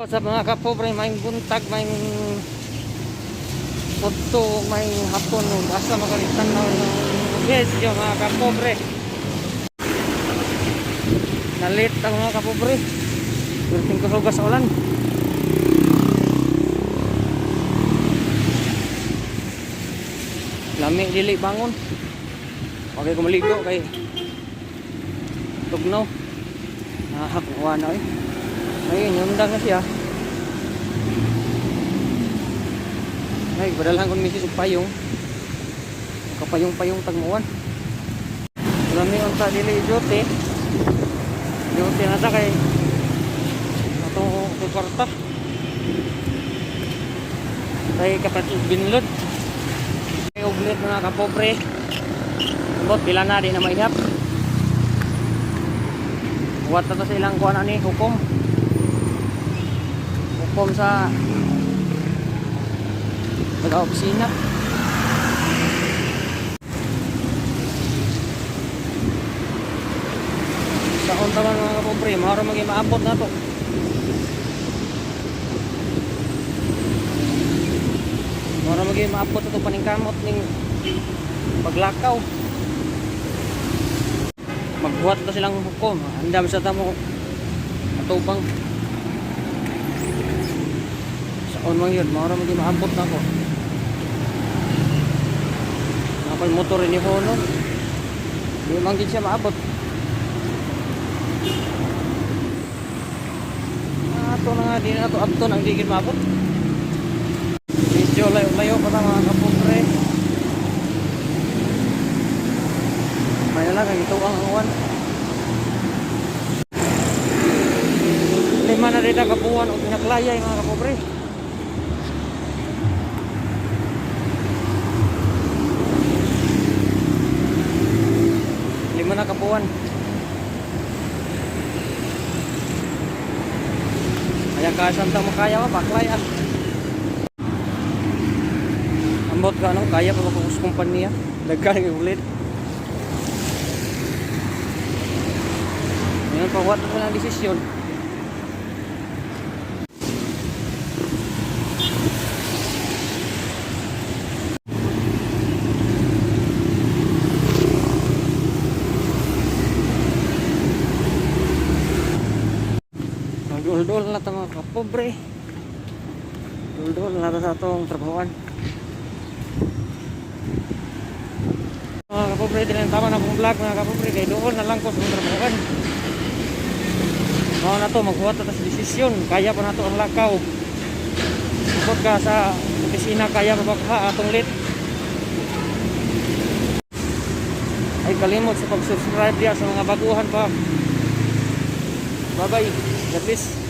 Sa mga kapobre, may buntag, may pudto, may hapon, basta makalitan na ng medyo mga kapobre. Nalit ang mga kapobre. Berting kusugas sa ulan. Lami dili bangon. Okay ko maligo kay tugnaw. Nakakuha na eh. Ayun, yundang na siya. Ay, padalhan ko misis og payong. Kapayong-payong tagmuan. Lami unta dili jote. Jote na ta kay atong kwarta. Kay kapatid binlod. Kay uglit mga kapobre. Bot pila na di na maihap. Buat na sa ilang kuha na ni hukom. Hukom sa taga-opisina. Sa unta man mga kapobre, mahara maging maabot na to. Mahara maging maabot na to paningkamot ning paglakaw. Magbuhat na silang hukom. Andam sa tamo atubang. Saon man yun, mahara maging maabot na ko. Nakapal motor ni Hono. Di man gid siya maabot. Ato na nga, di na ito abton ang digit maabot. Medyo layo-layo pa na mga kapobre. May lang, ito ang uwan. Lima na rin ang kapuan o pinaklayay mga kapobre. Lima na kapuan. Kaya kasanta mo kaya mo, baklay ah. Ambot ka ano, kaya pa makukus kumpanya. Dagkan yung ulit. Ngayon, pagwat mo ng desisyon. Dul-dul na ito mga kapobre. Dul-dul na ito sa itong trabahoan. Mga kapobre, din ang tama na pong vlog mga kapobre. Kaya doon na lang ko sa trabahoan. Mga na ito, maghuwat na ito sa desisyon. Kaya pa na ito ang lakaw. Bukod ka sa opisina, kaya pa baka atong lit. Ay kalimot sa pag-subscribe diya sa mga baguhan pa. Bye bye. God bless.